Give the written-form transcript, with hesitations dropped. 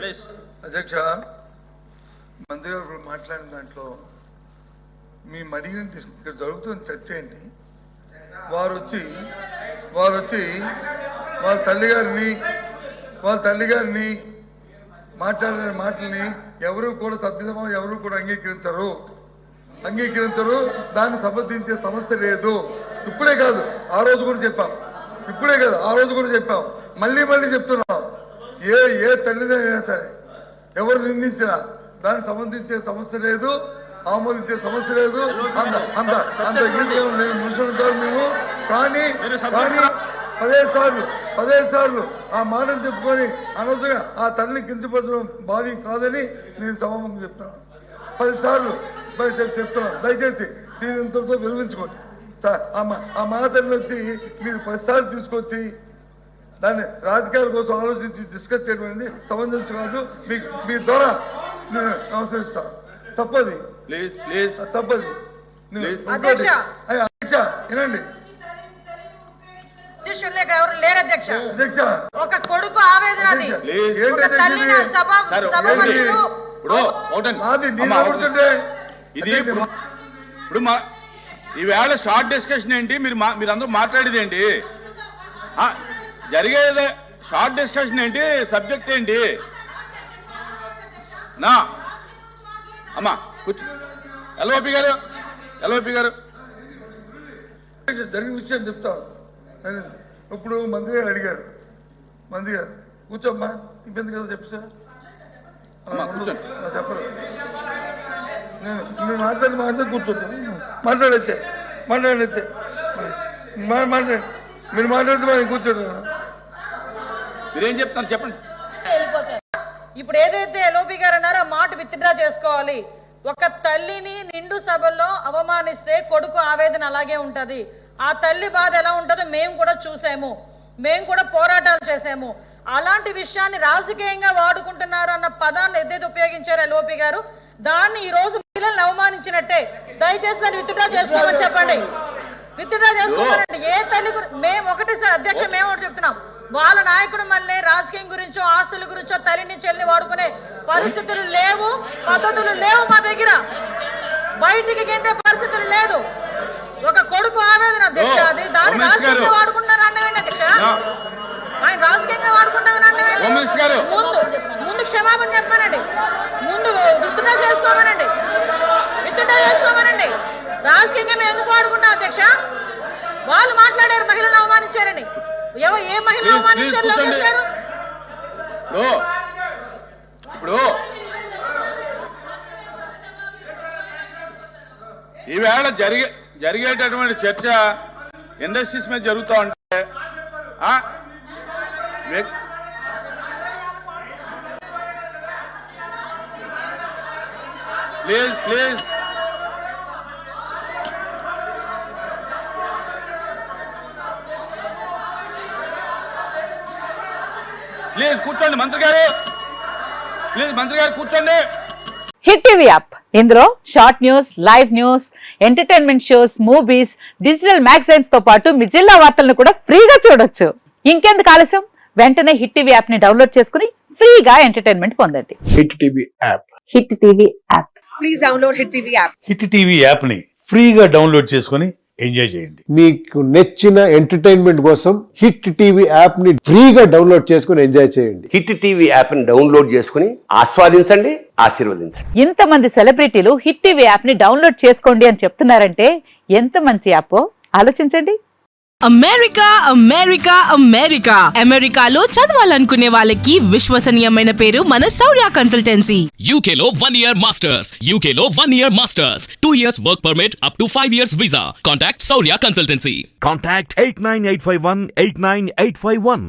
అధ్యక్ష, మంత్రి గారు మాట్లాడిన దాంట్లో మేము అడిగిన ఇక్కడ జరుగుతున్న చర్చ ఏంటి? వారు వచ్చి వాళ్ళ తల్లిగారిని మాట్లాడిన మాటల్ని ఎవరు కూడా సభ్యసమాజం ఎవరు కూడా అంగీకరించరు. దాన్ని సమర్థించే సమస్య లేదు. ఇప్పుడే కాదు ఆ రోజు కూడా చెప్పాం, మళ్ళీ చెప్తున్నాం. ఏ తల్లిదైనా సరే ఎవరు నిందించినా దాన్ని సమర్థించే సమస్య లేదు, ఆమోదించే సమస్య లేదు. అంత మనుషులు కాదు మేము. కానీ 15 సార్లు ఆ మాటలు చెప్పుకొని అనవసరంగా ఆ తల్లిని కించపరచడం భావ్యం కాదని నేను సభాముఖం చెప్తున్నాను. 10 సార్లు చెప్తున్నాను. దయచేసి దీని ఇంతతో విరమించుకోండి. ఆ మాటలను వచ్చి మీరు 10 సార్లు తీసుకొచ్చి దాన్ని రాజకీయాల కోసం ఆలోచించి డిస్కస్ చేయడం అనేది సమంజసం కాదు. మీ ద్వారా నేను నమస్కరిస్తాను. తప్పది. అధ్యక్ష వినండి. ఎవరు లేరు అధ్యక్ష. ఒక కొడుకు ఆవేదన ఇది ఇప్పుడు ఈవేళ షార్ట్ డిస్కషన్ ఏంటి? మీరందరూ మాట్లాడేది ఏంటి? జరిగేది షార్ట్ డిస్కషన్ ఏంటి? సబ్జెక్ట్ ఏంటి? నా అమ్మా కూర్చో. ఎల్ఓపి గారు జరిగిన విషయం చెప్తాను. ఇప్పుడు మంత్రి గారు అడిగారు. మంత్రి గారు కూర్చోమ్మా, ఇబ్బంది కదా చెప్పు సార్. చెప్పరు. నేను మాట్లాడి కూర్చోండి. మాట్లాడితే మీరు మాట్లాడితే కూర్చోండి. మీరేం చెప్తాను చెప్పండి. ఇప్పుడు ఏదైతే ఎల్ఓపి గారు అన్నారో ఆ మాట విత్డ్రా చేసుకోవాలి. ఒక తల్లిని నిండు సభల్లో అవమానిస్తే కొడుకు ఆవేదన అలాగే ఉంటది. ఆ తల్లి బాధ ఎలా ఉంటుందో మేము కూడా చూసాము, మేము కూడా పోరాటాలు చేసాము. అలాంటి విషయాన్ని రాజకీయంగా వాడుకుంటున్నారు అన్న పదాన్ని ఏదైతే ఉపయోగించారో ఎల్ఓపి గారు, దాన్ని ఈ రోజు మహిళలను అవమానించినట్టే. దయచేసి దాన్ని విత్డ్రా చేసుకోమని చెప్పండి. విత్డ్రా చేసుకోమనండి. ఏ తల్లి మేము ఒకటి సార్ అధ్యక్ష, మేము ఒకటి చెప్తున్నాం. వాళ్ళ నాయకుడు మళ్ళీ రాజకీయం గురించో ఆస్తుల గురించో తల్లిని చెల్లిని వాడుకునే పరిస్థితులు లేవు, పద్ధతులు లేవు మా దగ్గర. బయటికి గెంటే పరిస్థితులు లేదు. ఒక కొడుకు ఆవేదన అధ్యక్ష, అది దాన్ని రాజకీయంగా వాడుకుంటున్నారు అన్నవేంటి అధ్యక్ష? ఆయన రాజకీయంగా వాడుకుంటామని అన్నవేంటి? ముందు క్షమాపణ చెప్పమనండి, ముందు విత్డ్రా చేసుకోమనండి. రాజకీయంగా మేము ఎందుకు వాడుకుంటాం అధ్యక్ష? వాళ్ళు మాట్లాడారు మహిళలను అవమానించారని. ఏ మహిళ అవమానించారు లోకేష్ గారు? ఇప్పుడు ఈవేళ జరిగేటటువంటి చర్చ ఇండస్ట్రీస్ మీద జరుగుతూ ఉంటే ప్లీజ్ కూర్చోండి. మంత్రి గారు కూర్చోండి. హిట్ టీవీ యాప్, ఇందులో short news, live news, entertainment shows, movies, digital magazines తో పాటు మీ జిల్లా వార్తలను కూడా ఫ్రీగా చూడొచ్చు. ఇంకెందుకు ఆలస్యం, వెంటనే హిట్ టీవీ యాప్ ని డౌన్లోడ్ చేసుకుని ఫ్రీగా ఎంటర్టైన్మెంట్ పొందండి. Hit TV app. Please download hit TV app. Hit TV app ని ఫ్రీగా డౌన్లోడ్ చేసుకుని ఎంజాయ్ చేయండి. మీకు నచ్చిన ఎంటర్టైన్మెంట్ కోసం హిట్ టీవీ యాప్ ని ఫ్రీగా డౌన్లోడ్ చేసుకుని ఎంజాయ్ చేయండి. హిట్ టీవీ యాప్ ని డౌన్లోడ్ చేసుకుని ఆస్వాదించండి, ఆశీర్వదించండి. ఇంతమంది సెలబ్రిటీలు హిట్ టీవీ యాప్ ని డౌన్లోడ్ చేసుకోండి అని చెప్తున్నారంటే ఎంత మంచి యాప్ ఆలోచించండి. అమెరికాలో చదవాలనుకునే వాళ్ళకి విశ్వసనీయమైన పేరు మన శౌర్య కన్సల్టెన్సీ. UK లో 1 year masters, 2 years work permit up to 5 years visa. Contact Saurya Consultancy. Contact 89851 89851.